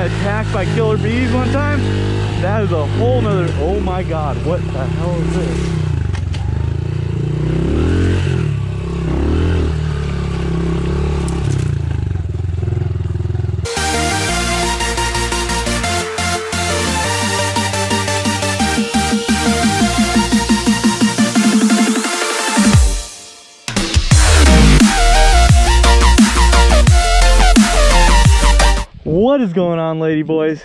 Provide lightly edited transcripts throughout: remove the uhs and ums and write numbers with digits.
attacked by killer bees one time, that is a whole nother, oh my God, what the hell is this? What is going on, lady boys?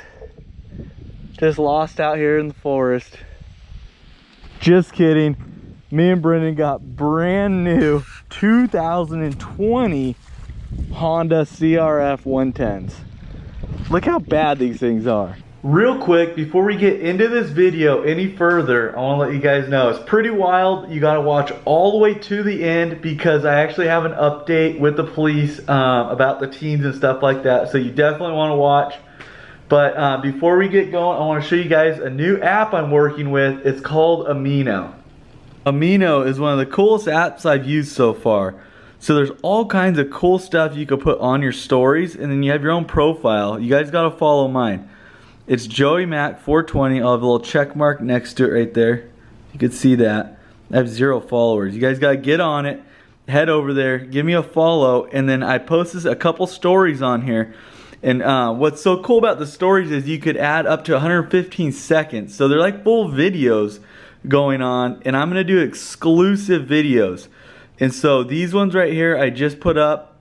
Just lost out here in the forest. Just kidding. Me and Brendan got brand new 2020 Honda CRF 110s. Look how bad these things are. Real quick, before we get into this video any further, I want to let you guys know it's pretty wild. You got to watch all the way to the end because I actually have an update with the police about the teens and stuff like that. So you definitely want to watch. But before we get going, I want to show you guys a new app I'm working with. It's called Amino. Amino is one of the coolest apps I've used so far. So there's all kinds of cool stuff you can put on your stories, and then you have your own profile. You guys got to follow mine. It's JOEYMAC420. I'll have a little check mark next to it right there. You can see that. I have 0 followers. You guys got to get on it. Head over there. Give me a follow. And then I posted a couple stories on here. And what's so cool about the stories is you could add up to 115 seconds. So they're like full videos going on. And I'm going to do exclusive videos. And so these ones right here I just put up.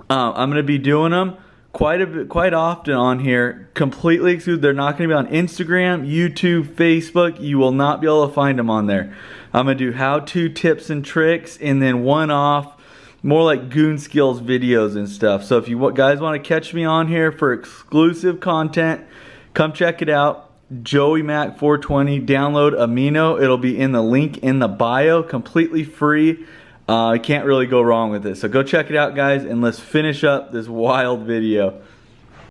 I'm going to be doing them quite often on here, completely exclusive. They're not going to be on Instagram, YouTube, Facebook. You will not be able to find them on there. I'm going to do how-to tips and tricks, and then one-off, more like goon skills videos and stuff. So if you guys want to catch me on here for exclusive content, come check it out. JOEYMAC420. Download Amino. It'll be in the link in the bio, completely free. I can't really go wrong with it. So go check it out, guys, and let's finish up this wild video.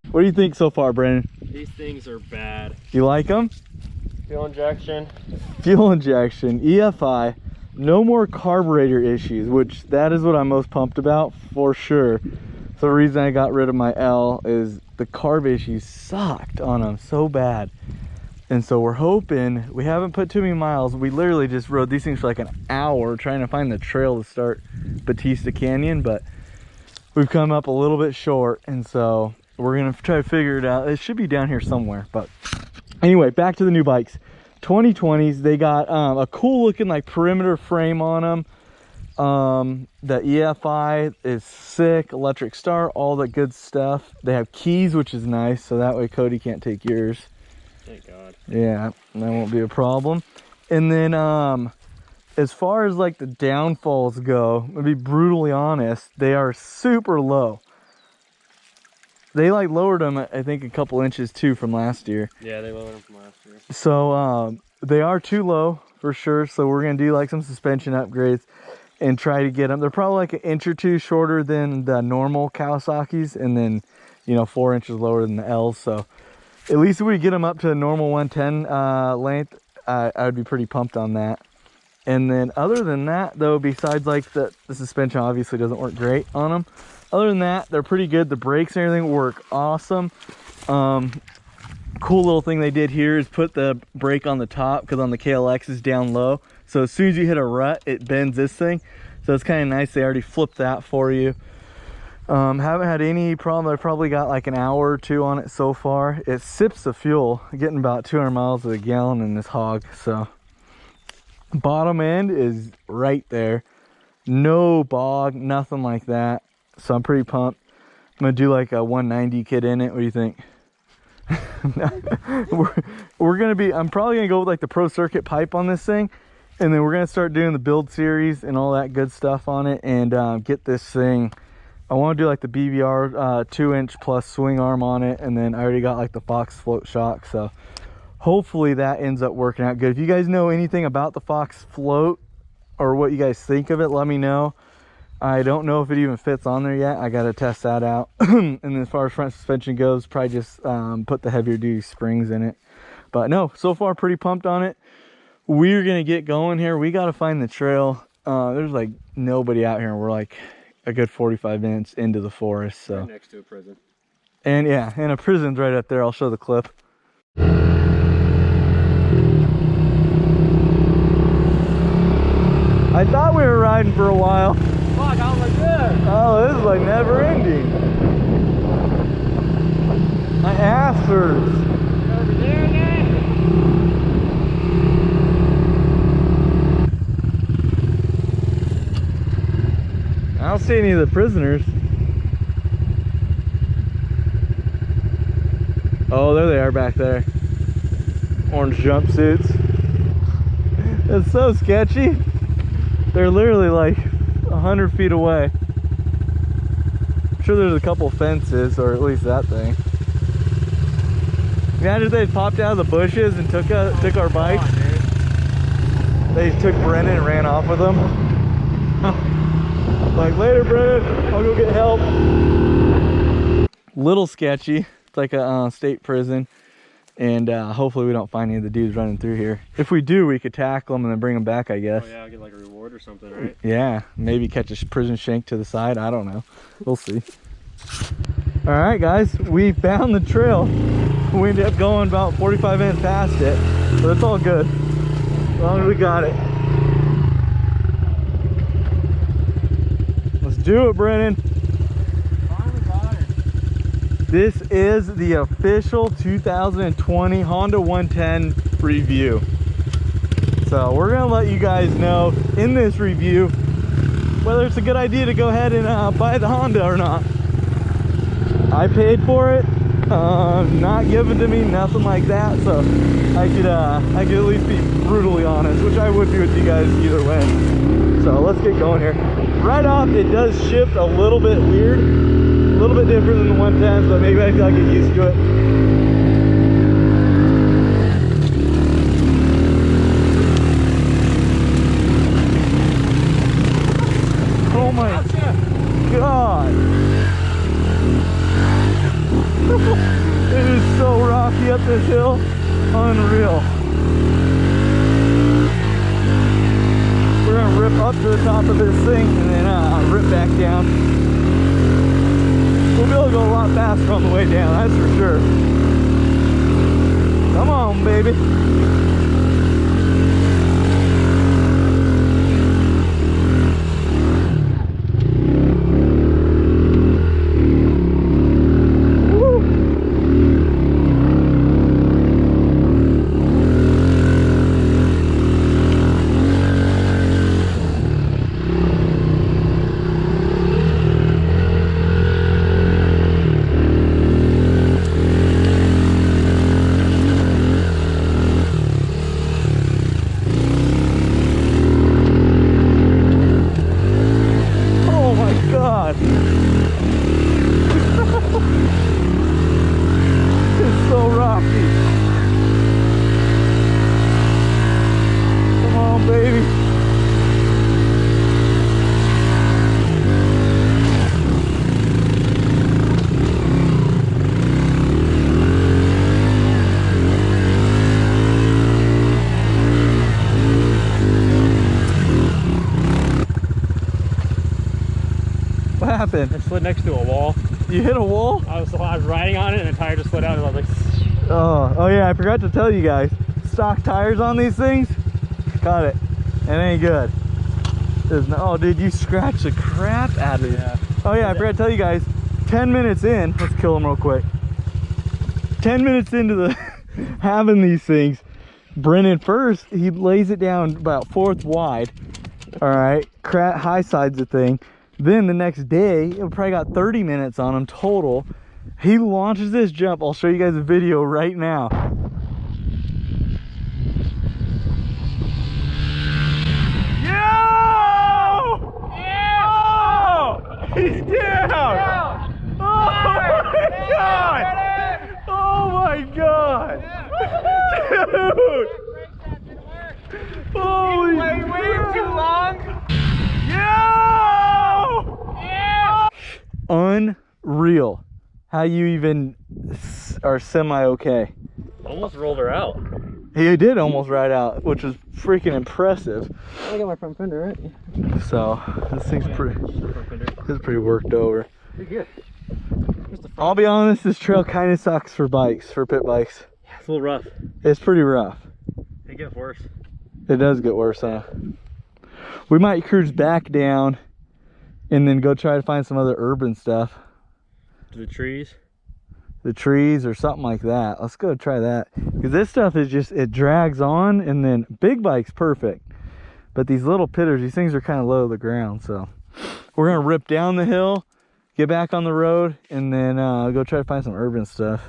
What do you think so far, Brandon? These things are bad. You like them? Fuel injection. Fuel injection, EFI, no more carburetor issues, which that is what I'm most pumped about for sure. So the reason I got rid of my L is the carb issues sucked on them so bad. And so we're hoping, we haven't put too many miles. We literally just rode these things for like an hour trying to find the trail to start Batista Canyon, but we've come up a little bit short. And so we're gonna try to figure it out. It should be down here somewhere. But anyway, back to the new bikes. 2020s, they got a cool looking like perimeter frame on them. The EFI is sick, electric start, all that good stuff. They have keys, which is nice, so that way Cody can't take yours. Thank God. Yeah, that won't be a problem. And then as far as like the downfalls go, to be brutally honest, they are super low. They like lowered them, I think, a couple inches too from last year. Yeah, they lowered them from last year. So they are too low for sure. So we're gonna do like some suspension upgrades and try to get them. They're probably like an inch or two shorter than the normal Kawasaki's, and then 4 inches lower than the L's. So at least if we get them up to a normal 110 length, I would be pretty pumped on that. And then other than that, though, besides like the suspension obviously doesn't work great on them. Other than that, they're pretty good. The brakes and everything work awesome. Cool little thing they did here is put the brake on the top, because on the KLX is down low. So as soon as you hit a rut, it bends this thing. So it's kind of nice. They already flipped that for you. Haven't had any problem. I've probably got like an hour or two on it so far. It sips the fuel, getting about 200 miles to the gallon in this hog. So bottom end is right there. No bog, nothing like that. So I'm pretty pumped. I'm gonna do like a 190 kit in it. What do you think? we're gonna be, I'm probably gonna go with like the Pro Circuit pipe on this thing, and then we're gonna start doing the build series and all that good stuff on it, and get this thing. I want to do like the BBR 2-inch plus swing arm on it, and then I already got like the Fox float shock, so hopefully that ends up working out good. If you guys know anything about the Fox float or what you guys think of it, let me know. I don't know if it even fits on there yet. I got to test that out. And then as far as front suspension goes, probably just put the heavier duty springs in it. But no, so far pretty pumped on it. We're gonna get going here. We got to find the trail. There's like nobody out here, and we're like a good 45 minutes into the forest. So right next to a prison. And yeah, and a prison's right up there. I'll show the clip. I thought we were riding for a while. Fuck, I was like this. Oh, this is like never ending. My ass hurts. Over there again. I don't see any of the prisoners. Oh, there they are back there. Orange jumpsuits. It's so sketchy. They're literally like 100 feet away. I'm sure there's a couple fences, or at least that thing. Imagine if they popped out of the bushes and took our bikes. They took Brennan and ran off with them. Like, later, Brennan, I'll go get help. Little sketchy. It's like a state prison. And hopefully we don't find any of the dudes running through here. If we do, we could tackle them and then bring them back, I guess. Oh yeah, I'll get like a reward or something, right? Yeah, maybe catch a prison shank to the side. I don't know. We'll see. All right, guys, we found the trail. We ended up going about 45 minutes past it, but it's all good as long as we got it. Let's do it, Brennan. Finally got it. This is the official 2020 Honda 110 review. So we're gonna let you guys know in this review whether it's a good idea to go ahead and buy the Honda or not. I paid for it, not given to me, nothing like that. So I could at least be brutally honest, which I would be with you guys either way. So let's get going here. Right off, it does shift a little bit weird, a little bit different than the 110s, but maybe I gotta get used to it. Oh my God. It is so rocky up this hill. Unreal. We're gonna rip up to the top of this thing and then rip back down. We'll be able to go a lot faster on the way down, that's for sure. Come on, baby. Happened? I slid next to a wall. You hit a wall? I was riding on it and the tire just slid out and I was like, oh yeah, I forgot to tell you guys, stock tires on these things, cut it. It ain't good. There's no, oh dude, you scratched the crap out of it. Yeah. Oh yeah, I forgot to tell you guys, 10 minutes in, let's kill them real quick. 10 minutes into the having these things, Brennan first, he lays it down about 4th wide. All right, high sides the thing. Then the next day, it probably got 30 minutes on him total. He launches this jump. I'll show you guys a video right now. Yo! Yeah! Oh! He's down! Oh my God! Oh my God! Dude! Holy shit! Way too long! Unreal how you even are semi-okay. almost rolled her out. He did almost ride out, which was freaking impressive. I got my front fender, right? So this thing's pretty worked over. Pretty good. Where's the I'll be honest, this trail kind of sucks for bikes, for pit bikes. Yeah, it's a little rough. It's pretty rough. It gets worse. It does get worse, huh? We might cruise back down and then go try to find some other urban stuff. To the trees? The trees or something like that. Let's go try that. Because this stuff is just, it drags on, and then big bike's perfect. But these little pitters, these things are kind of low to the ground. So we're going to rip down the hill, get back on the road, and then go try to find some urban stuff.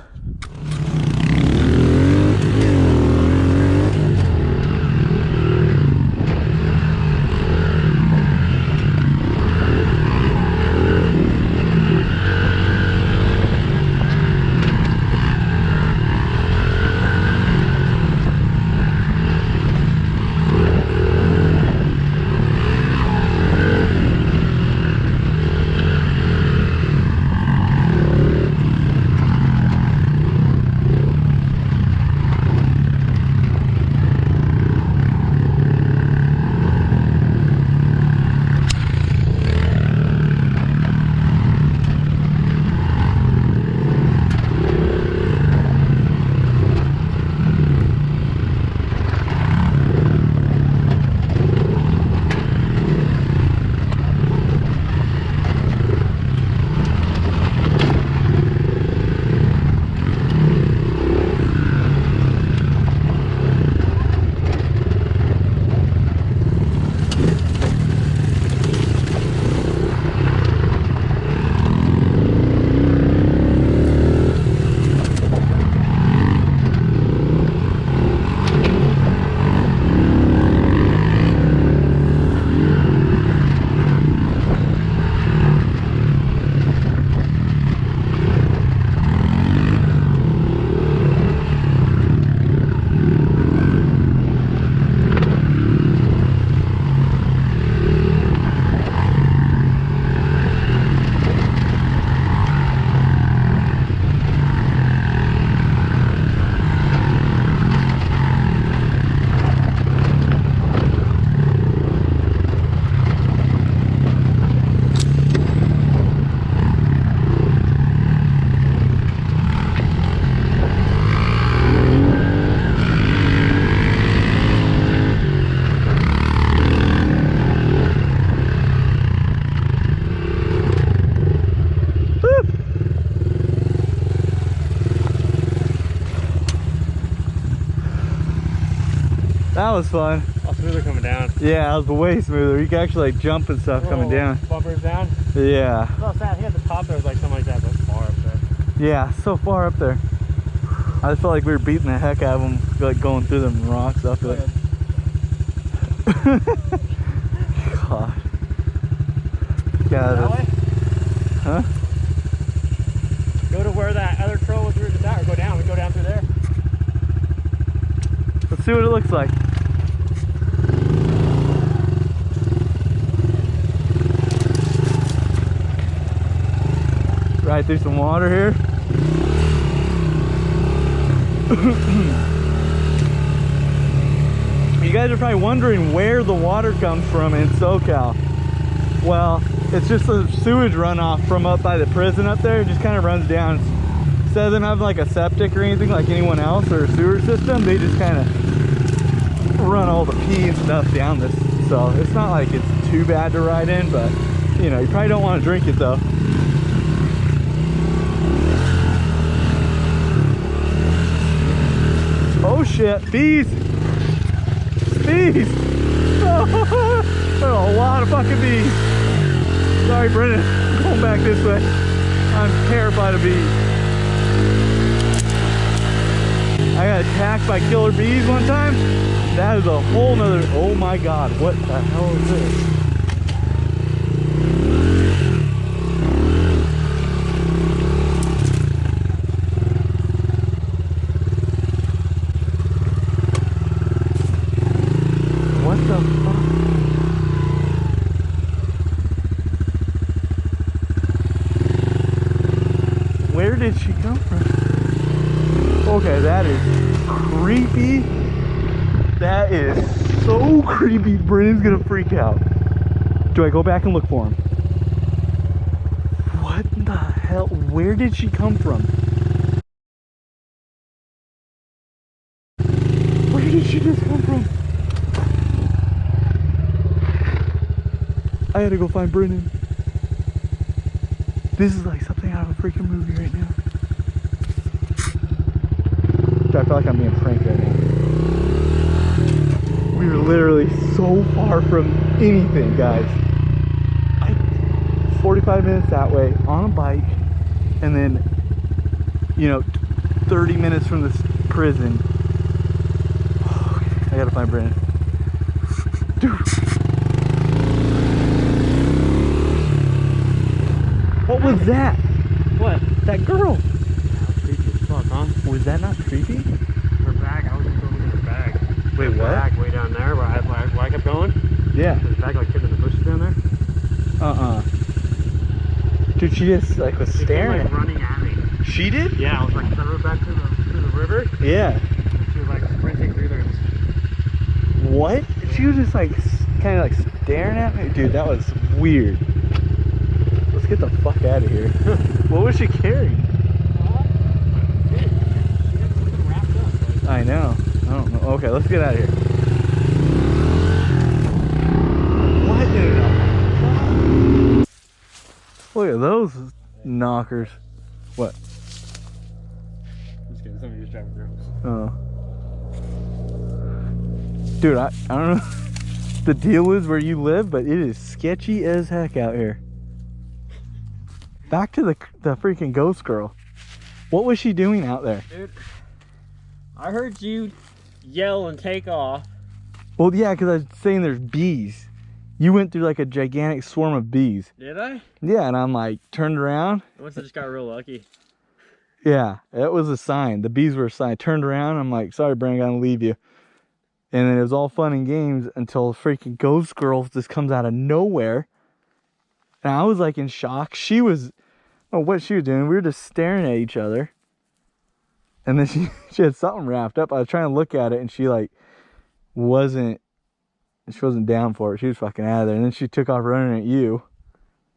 That was fun. Oh, smoother coming down. Yeah, it was way smoother. You can actually like jump and stuff coming down. Bumpers down. Yeah. It's not sad. I think at the top there was like something like that, but it's far up there. Yeah, so far up there. I just felt like we were beating the heck out of them, like going through them rocks up there. God. That way? Huh? Go to where that other trail was rooted at, or go down. We go down through there. Let's see what it looks like. Right through some water here. You guys are probably wondering where the water comes from in SoCal. Well, it's just a sewage runoff from up by the prison up there. It just kind of runs down. Instead of them having like a septic or anything like anyone else, or a sewer system, they just kind of run all the pee and stuff down this. So it's not like it's too bad to ride in, but you know, you probably don't want to drink it though. Oh shit, bees! Bees! Oh, there's a lot of fucking bees. Sorry, Brennan, I'm going back this way. I'm terrified of bees. I got attacked by killer bees one time. That is a whole nother, oh my god, what the hell is this? What the fuck? Where did she come from? Okay, that is creepy. That is so creepy. Brennan's gonna freak out. Do I go back and look for him? What the hell? hell? Where did she come from? Where did she just come from? I gotta go find Brennan. This is like something out of a freaking movie right now. Dude, I feel like I'm being pranked right now. We were literally so far from anything, guys. 45 minutes that way on a bike, and then, you know, 30 minutes from this prison. I gotta find Brennan. Dude. What was that? What? That girl. Creepy as fuck, huh? Was that not creepy? Her bag, I was just going to get her bag. Wait, her what? Bag way down there where I kept going. Yeah. There's a bag like hidden in the bushes down there. Dude, she just like was staring. She came, like, running at me. She did? Yeah, I was like, I rode back to the river. Yeah. And she was like sprinting through there. What? She was just like kind of like staring at me. Dude, that was weird. Let's get the fuck out of here. What was she carrying? She had something wrapped up. Like, I know. I don't know. Okay, let's get out of here. What in the... Look at those knockers. What? I'm just kidding. Somebody just driving through. Oh. Dude, I don't know the deal is where you live, but it is sketchy as heck out here. Back to the freaking ghost girl. What was she doing out there? Dude, I heard you yell and take off. Well, yeah, because I was saying there's bees. You went through like a gigantic swarm of bees. Did I? Yeah, and I'm like, turned around. Once I just got real lucky. Yeah, it was a sign. The bees were a sign. I turned around, I'm like, sorry, Brandon, I gotta leave you. And then it was all fun and games until freaking ghost girl just comes out of nowhere. And I was like in shock. She was, oh, what she was doing, we were just staring at each other. And then she had something wrapped up. I was trying to look at it, and she like wasn't down for it. She was fucking out of there. And then she took off running at you.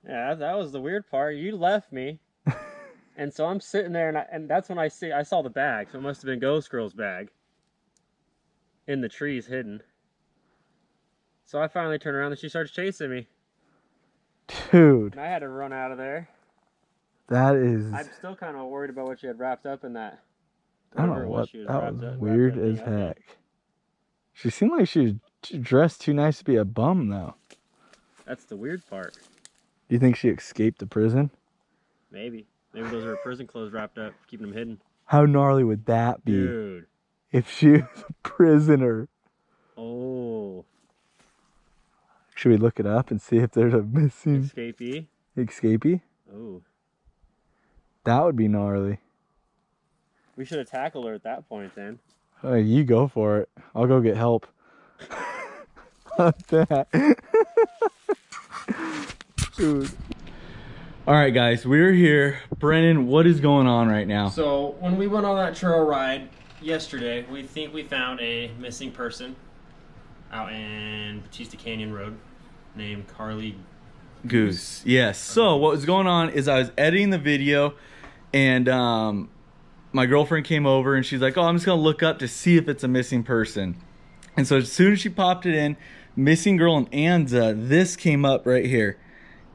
Yeah, that was the weird part. You left me. And so I'm sitting there, and that's when I saw the bag. So it must have been Ghost Girl's bag. In the trees, hidden. So I finally turned around, and she starts chasing me. Dude. And I had to run out of there. That is... I'm still kind of worried about what she had wrapped up in that. I don't know what... That was weird as heck. She seemed like she was dressed too nice to be a bum, though. That's the weird part. Do you think she escaped the prison? Maybe. Maybe those are her prison clothes wrapped up, keeping them hidden. How gnarly would that be? Dude. If she was a prisoner. Oh. Should we look it up and see if there's a missing... Escapee? Escapee? Oh. That would be gnarly. We should have tackled her at that point then. Oh, you go for it. I'll go get help. Fuck that. Dude. Alright guys, we're here. Brennan, what is going on right now? So, when we went on that trail ride yesterday, we think we found a missing person out in Batista Canyon Road named Carly Goose. Yes. So what was going on is I was editing the video, and my girlfriend came over and she's like, oh, I'm just gonna look up to see if it's a missing person. And so as soon as she popped it in, missing girl in Anza, this came up right here.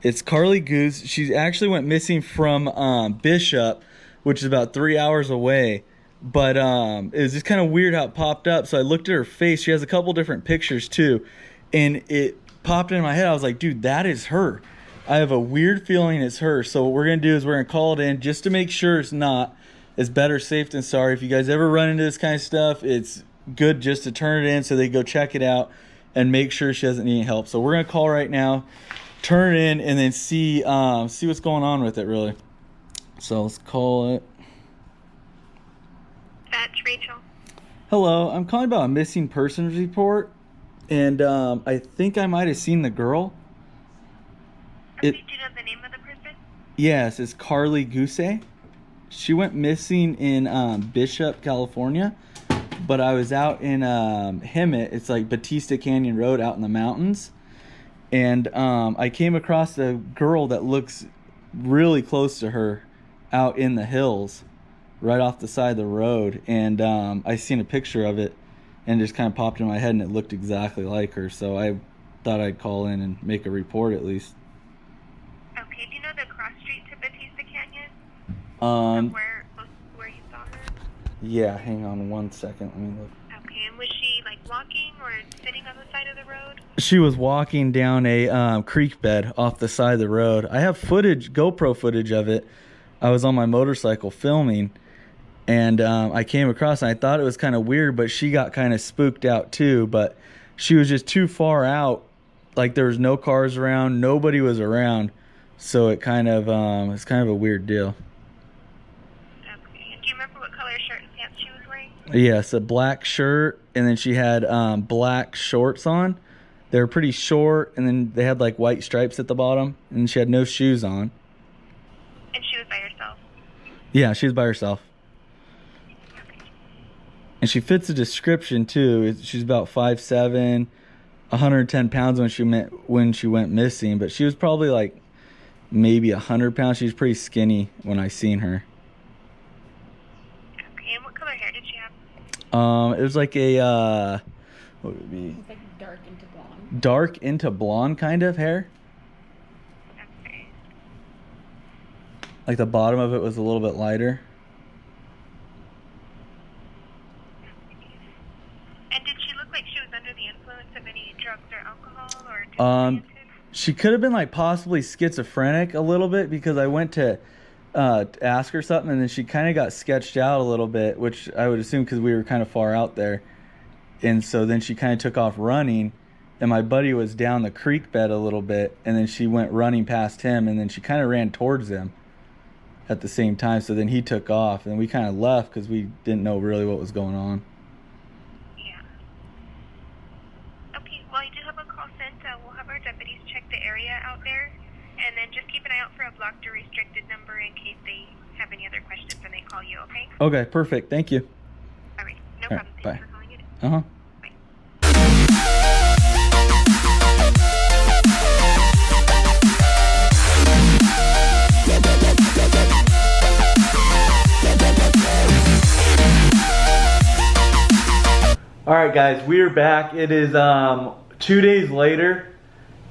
It's Carly Goose. She actually went missing from Bishop, which is about 3 hours away. But it was just kind of weird how it popped up. So I looked at her face. She has a couple different pictures too. And it popped in my head. I was like, dude, that is her. I have a weird feeling it's her. So what we're going to do is we're going to call it in just to make sure it's not. It's better safe than sorry. If you guys ever run into this kind of stuff, it's good just to turn it in so they go check it out and make sure she doesn't need any help. So we're going to call right now, turn it in, and then see what's going on with it, really. So let's call it. That's Rachel. Hello, I'm calling about a missing persons report, and I think I might have seen the girl. Did you know the name of the person? Yes, it's Carly Goose. She went missing in Bishop, California, but I was out in Hemet. It's like Batista Canyon Road out in the mountains, and I came across a girl that looks really close to her. out in the hills right off the side of the road, and I seen a picture of it and it just kind of popped in my head, and it looked exactly like her, so I thought I'd call in and make a report at least. Okay, do you know the cross street to Batista Canyon? Where you saw her? Yeah, hang on one second, let me look. Okay, and was she like walking or sitting on the side of the road? She was walking down a creek bed off the side of the road. I have footage, GoPro footage of it. I was on my motorcycle filming, and I came across, and I thought it was kind of weird, but she got kind of spooked out too. But she was just too far out, like there was no cars around, nobody was around, so it kind of it's kind of a weird deal. Okay, and do you remember what color shirt and pants she was wearing? Yes, a black shirt, and then she had black shorts on. They were pretty short, and then they had like white stripes at the bottom, and she had no shoes on. And she was by herself? Yeah, she was by herself. And she fits the description too. She's about 5'7", 110 pounds when she went missing, but she was probably like maybe 100 pounds. She was pretty skinny when I seen her. Okay, and what color hair did she have? It was like a what would it be? It's like dark into blonde. Dark into blonde kind of hair. Okay. Like the bottom of it was a little bit lighter. And did she look like she was under the influence of any drugs or alcohol or disoriented? She could have been like possibly schizophrenic a little bit, because I went to ask her something, and then she kind of got sketched out a little bit, which I would assume because we were kind of far out there. And so then she kind of took off running, and my buddy was down the creek bed a little bit, and then she went running past him, and then she kind of ran towards him at the same time. So then he took off, and we kind of left because we didn't know really what was going on. Well, I do have a call sent. We'll have our deputies check the area out there, and then just keep an eye out for a blocked or restricted number in case they have any other questions when they call you, okay? Okay, perfect. Thank you. All right, no All right, problem. bye. Thanks for calling in. Uh-huh. All right, guys, we are back. It is 2 days later,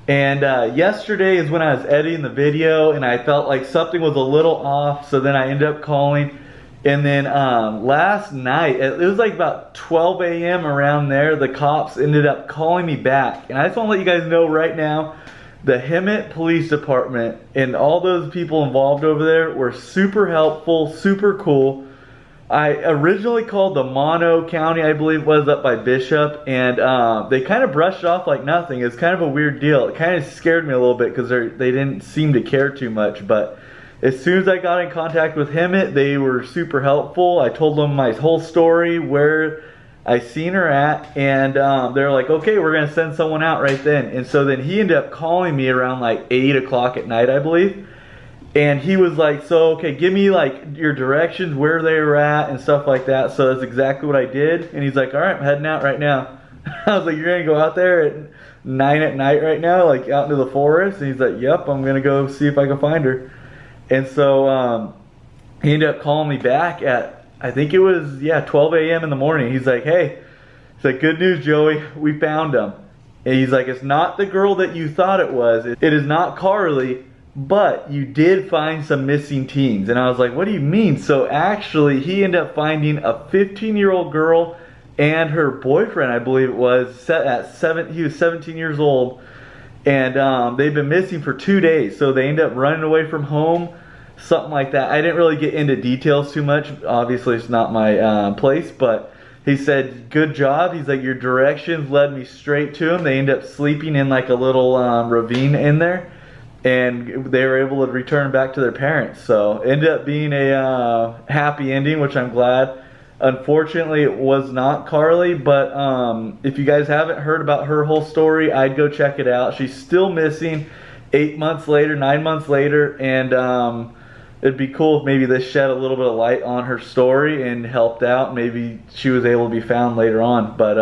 and yesterday is when I was editing the video, and I felt like something was a little off, so then I ended up calling. And then last night, it was like about 12 a.m. around there, the cops ended up calling me back. And I just want to let you guys know right now, the Hemet Police Department and all those people involved over there were super helpful, super cool. I originally called the Mono County, I believe it was, up by Bishop, and they kind of brushed it off like nothing. It's kind of a weird deal. It kind of scared me a little bit because they didn't seem to care too much. But as soon as I got in contact with Hemet, they were super helpful. I told them my whole story, where I seen her at, and they're like, okay, we're going to send someone out right then. And so then he ended up calling me around like 8 o'clock at night, I believe. And he was like, so, okay, give me like your directions, where they were at and stuff like that. So that's exactly what I did. And he's like, all right, I'm heading out right now. I was like, you're going to go out there at 9 at night right now, like out into the forest? And he's like, yep, I'm going to go see if I can find her. And so he ended up calling me back at, I think it was, 12 a.m. in the morning. He's like, hey, he's like, good news, Joey, we found him. And he's like, it's not the girl that you thought it was. It is not Carly. But you did find some missing teens. And I was like, what do you mean? So actually, he ended up finding a 15-year-old girl and her boyfriend, I believe it was, he was 17 years old. And they've been missing for 2 days. So they ended up running away from home, something like that. I didn't really get into details too much. Obviously, it's not my place. But he said, good job. He's like, your directions led me straight to him. They ended up sleeping in like a little ravine in there. And they were able to return back to their parents. So it ended up being a happy ending, which I'm glad. Unfortunately, it was not Carly, but if you guys haven't heard about her whole story, I'd go check it out. She's still missing 8 months later, 9 months later, and it'd be cool if maybe this shed a little bit of light on her story and helped out. Maybe she was able to be found later on. But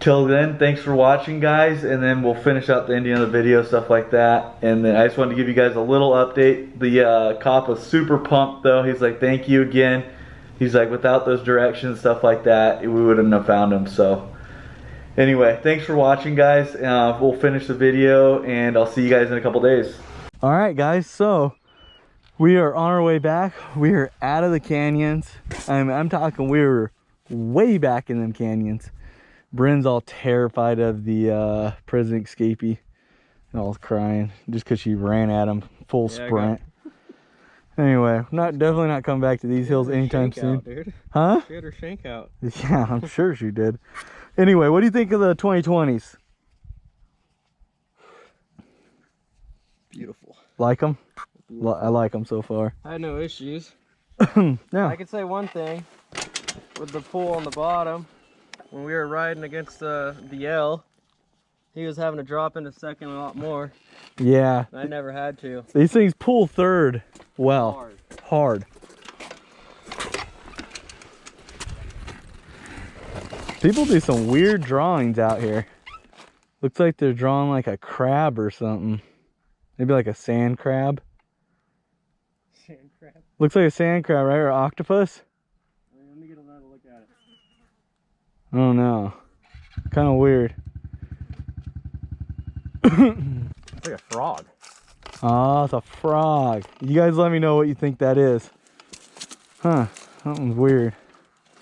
Till then, thanks for watching, guys, and then we'll finish out the ending of the video, stuff like that. And then I just wanted to give you guys a little update. The cop was super pumped, though. He's like, thank you again. He's like, without those directions, stuff like that, we wouldn't have found him. So anyway, thanks for watching, guys. We'll finish the video, and I'll see you guys in a couple days. All right, guys, so we are on our way back. We are out of the canyons. I'm talking, we were way back in them canyons. Bryn's all terrified of the prison escapee and all crying just because she ran at him full sprint. Anyway, definitely not coming back to these hills anytime soon. Out, dude. Huh? She had her shank out. Yeah, I'm sure she did. Anyway, what do you think of the 2020s? Beautiful. Like them? I like them so far. I had no issues. Yeah. I could say one thing with the pool on the bottom. When we were riding against the L, he was having to drop into second a lot more. Yeah. I never had to. These things pull third well. Hard. People do some weird drawings out here. Looks like they're drawing like a crab or something. Maybe like a sand crab. Sand crab? Looks like a sand crab, right? Or octopus? Let me get another look at it. I don't know. Kind of weird. It's like a frog. Oh, it's a frog. You guys let me know what you think that is. Huh, that one's weird.